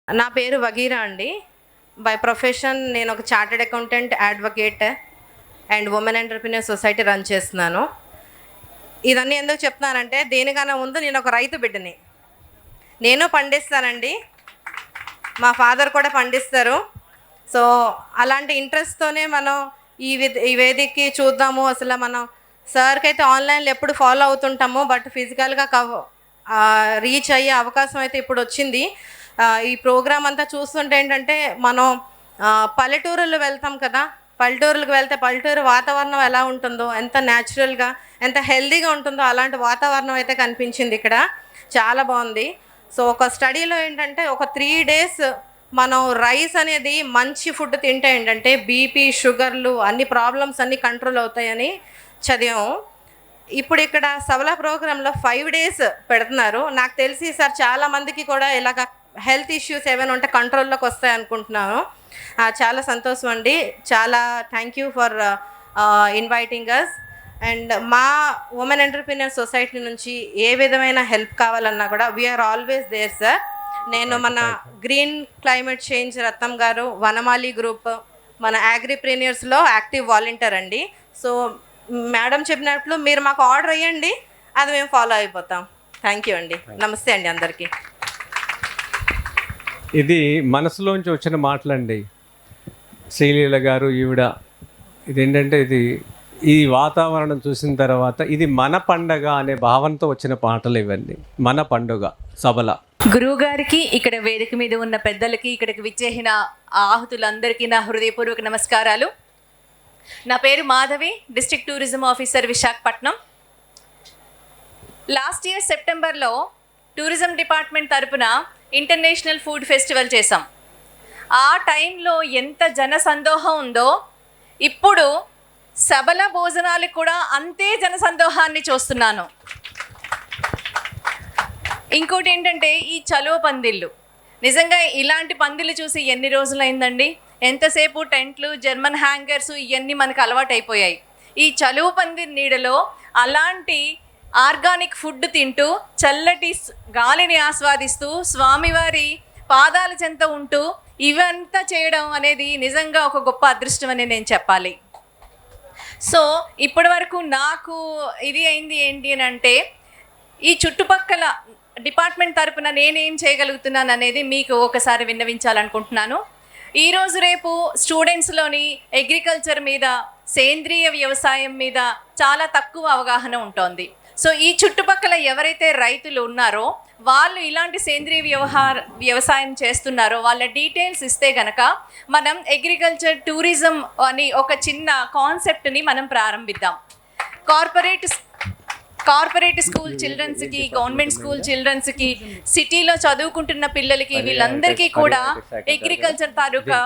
నా పేరు వగీరా అండి. బై ప్రొఫెషన్ నేను ఒక chartered accountant, advocate and women entrepreneur society run చేస్తున్నాను. ఇవన్నీ ఎందుకు చెప్తున్నానంటే, దేనికన్నా ముందు నేను ఒక రైతు బిడ్డని. నేను పండిస్తానండి, మా ఫాదర్ కూడా పండిస్తారు. సో అలాంటి ఇంట్రెస్ట్తోనే మనం ఈ వేదికకి చూద్దాము. అసలు మనం సార్కి అయితే ఆన్లైన్లో ఎప్పుడు ఫాలో అవుతుంటాము, బట్ ఫిజికల్గా రీచ్ అయ్యే అవకాశం అయితే ఇప్పుడు వచ్చింది. ఈ ప్రోగ్రామ్ అంతా చూస్తుంటే ఏంటంటే, మనం పల్లెటూరులు వెళ్తాం కదా, పల్లెటూరులకు వెళ్తే పల్లెటూరు వాతావరణం ఎలా ఉంటుందో, ఎంత న్యాచురల్గా ఎంత హెల్దీగా ఉంటుందో అలాంటి వాతావరణం అయితే కనిపించింది ఇక్కడ. చాలా బాగుంది. సో ఒక స్టడీలో ఏంటంటే, ఒక 3 days మనం రైస్ అనేది మంచి ఫుడ్ తింటే ఏంటంటే బీపీ, షుగర్లు అన్ని ప్రాబ్లమ్స్ అన్నీ కంట్రోల్ అవుతాయని చదివాము. ఇప్పుడు ఇక్కడ సబలా ప్రోగ్రాంలో 5 days పెడుతున్నారు. నాకు తెలిసి సార్ చాలామందికి కూడా ఇలాగ హెల్త్ ఇష్యూస్ ఏమైనా ఉంటే కంట్రోల్లోకి వస్తాయి అనుకుంటున్నాను. చాలా సంతోషం అండి. చాలా thank you for inviting us. And మా ఉమెన్ ఎంటర్‌ప్రెన్యూర్ సొసైటీ నుంచి ఏ విధమైన హెల్ప్ కావాలన్నా కూడా వీఆర్ ఆల్వేస్ దేర్ సార్. నేను మన గ్రీన్ క్లైమేట్ చేంజ్ రత్నం గారు, వనమాలి గ్రూప్, మన అగ్రిప్రెన్యూర్స్లో యాక్టివ్ వాలంటీర్ అండి. సో మేడం చెప్పినట్లు మీరు మాకు ఆర్డర్ ఇవ్వండి, అది మేము ఫాలో అయిపోతాం. థ్యాంక్ యూ అండి. నమస్తే అండి అందరికీ. ఇది మనసులోంచి వచ్చిన మాటలండి. శ్రీలీల గారు ఈవిడ ఇదేంటంటే, ఈ వాతావరణం చూసిన తర్వాత ఇది మన పండగ అనే భావనతో వచ్చిన పాటలు ఇవన్నీ. మన పండుగ సబల. గురువు గారికి, ఇక్కడ వేదిక మీద ఉన్న పెద్దలకి, ఇక్కడికి విచ్చేసిన ఆహుతులందరికీ నా హృదయపూర్వక నమస్కారాలు. నా పేరు Madhavi, district tourism officer, Visakhapatnam. Last year సెప్టెంబర్లో టూరిజం డిపార్ట్మెంట్ తరపున ఇంటర్నేషనల్ ఫుడ్ ఫెస్టివల్ చేసాం. ఆ టైంలో ఎంత జన సందోహం ఉందో, ఇప్పుడు సబల భోజనాలకు కూడా అంతే జన సందోహాన్ని చూస్తున్నాను. ఇంకోటి ఏంటంటే, ఈ చలువ పందిళ్ళు, నిజంగా ఇలాంటి పందిళ్ళు చూసి ఎన్ని రోజులైందండి. ఎంతసేపు టెంట్లు, జర్మన్ హ్యాంగర్స్ ఇవన్నీ మనకు అలవాటు అయిపోయాయి. ఈ చలువ పందిరి నీడలో అలాంటి ఆర్గానిక్ ఫుడ్ తింటూ, చల్లటి గాలిని ఆస్వాదిస్తూ, స్వామివారి పాదాల చెంత ఉంటూ ఇవంతా చేయడం అనేది నిజంగా ఒక గొప్ప అదృష్టం అని నేను చెప్పాలి. సో ఇప్పటి వరకు నాకు ఇది అయింది ఏంటి అని అంటే, ఈ చుట్టుపక్కల డిపార్ట్మెంట్ తరపున నేనేం చేయగలుగుతున్నాను అనేది మీకు ఒకసారి విన్నవించాలనుకుంటున్నాను. ఈరోజు రేపు స్టూడెంట్స్లోని అగ్రికల్చర్ మీద, సేంద్రియ వ్యవసాయం మీద చాలా తక్కువ అవగాహన ఉంటుంది. సో ఈ చుట్టుపక్కల ఎవరైతే రైతులు ఉన్నారో వాళ్ళు ఇలాంటి సేంద్రియ వ్యవసాయం చేస్తున్నారో వాళ్ళ డీటెయిల్స్ ఇస్తే గనక మనం అగ్రికల్చర్ టూరిజం అని ఒక చిన్న కాన్సెప్ట్ని మనం ప్రారంభిద్దాం. కార్పొరేట్ స్కూల్ చిల్డ్రన్స్కి, గవర్నమెంట్ స్కూల్ చిల్డ్రన్స్కి, సిటీలో చదువుకుంటున్న పిల్లలకి, వీళ్ళందరికీ కూడా అగ్రికల్చర్ తాలూకా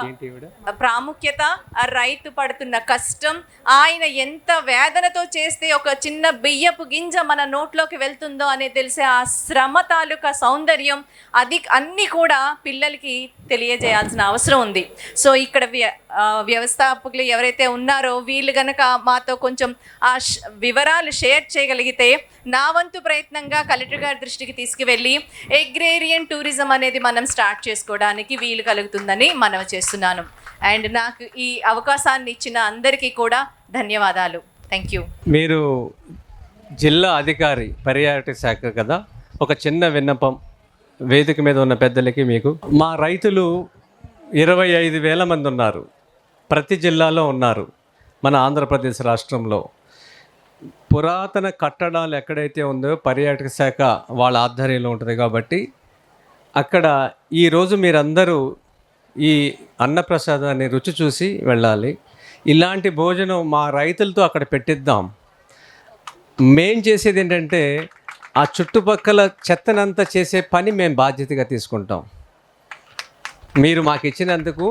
ప్రాముఖ్యత, రైతు పడుతున్న కష్టం, ఆయన ఎంత వేదనతో చేస్తే ఒక చిన్న బియ్యపు గింజ మన నోట్లోకి వెళ్తుందో అనే తెలిసే ఆ శ్రమ తాలూకా సౌందర్యం, అది అన్నీ కూడా పిల్లలకి తెలియజేయాల్సిన అవసరం ఉంది. సో ఇక్కడ వ్యవస్థాపకులు ఎవరైతే ఉన్నారో వీళ్ళు గనక మాతో కొంచెం ఆ వివరాలు షేర్ చేయగలిగితే, నా వంతు ప్రయత్నంగా కలెక్టర్ గారి దృష్టికి తీసుకువెళ్ళి అగ్రేరియన్ టూరిజం అనేది మనం స్టార్ట్ చేసుకోవడానికి వీలు కలుగుతుందని మనవి చేస్తున్నాను. అండ్ నాకు ఈ అవకాశాన్ని ఇచ్చిన అందరికీ కూడా ధన్యవాదాలు. Thank you. మీరు జిల్లా అధికారి, పర్యాటక శాఖ కదా, ఒక చిన్న విన్నపం వేదిక మీద ఉన్న పెద్దలకి మీకు. మా రైతులు 25,000 మంది ఉన్నారు, ప్రతి జిల్లాలో ఉన్నారు మన ఆంధ్రప్రదేశ్ రాష్ట్రంలో. పురాతన కట్టడాలు ఎక్కడైతే ఉందో పర్యాటక శాఖ వాళ్ళ ఆధ్వర్యంలో ఉంటుంది కాబట్టి, అక్కడ ఈరోజు మీరందరూ ఈ అన్నప్రసాదాన్ని రుచి చూసి వెళ్ళాలి. ఇలాంటి భోజనం మా రైతులతో అక్కడ పెట్టిద్దాం. మేం చేసేది ఏంటంటే, ఆ చుట్టుపక్కల చెత్తనంతా చేసే పని మేము బాధ్యతగా తీసుకుంటాం. మీరు మాకు ఇచ్చినందుకు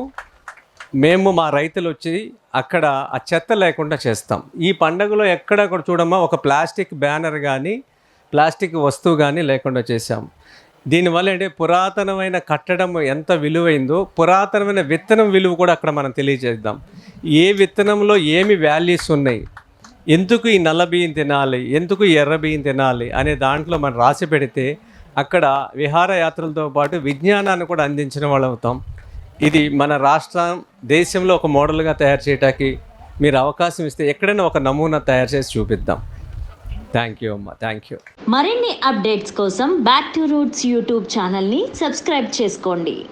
మేము మా రైతులు వచ్చి అక్కడ ఆ చెత్త లేకుండా చేస్తాం. ఈ పండుగలో ఎక్కడ కూడా చూడమ్మా, ఒక ప్లాస్టిక్ బ్యానర్ కానీ ప్లాస్టిక్ వస్తువు కానీ లేకుండా చేశాం. దీనివల్ల అంటే పురాతనమైన కట్టడం ఎంత విలువైందో, పురాతనమైన విత్తనం విలువ కూడా అక్కడ మనం తెలియజేద్దాం. ఏ విత్తనంలో ఏమి వాల్యూస్ ఉన్నాయి, ఎందుకు ఈ నల్ల బియ్యం తినాలి, ఎందుకు ఈ ఎర్ర బియ్యం తినాలి అనే దాంట్లో మనం రాసి పెడితే అక్కడ విహారయాత్రలతో పాటు విజ్ఞానాన్ని కూడా అందించిన వాళ్ళు అవుతాం. ఇది మన రాష్ట్రం దేశంలో ఒక మోడల్గా తయారు చేయడానికి మీరు అవకాశం ఇస్తే ఎక్కడైనా ఒక నమూనా తయారు చేసి చూపిద్దాం. థ్యాంక్ యూ అమ్మా, థ్యాంక్ యూ. మరిన్ని అప్డేట్స్ కోసం బ్యాక్ టు రూట్స్ యూట్యూబ్ ఛానల్ని సబ్స్క్రైబ్ చేసుకోండి.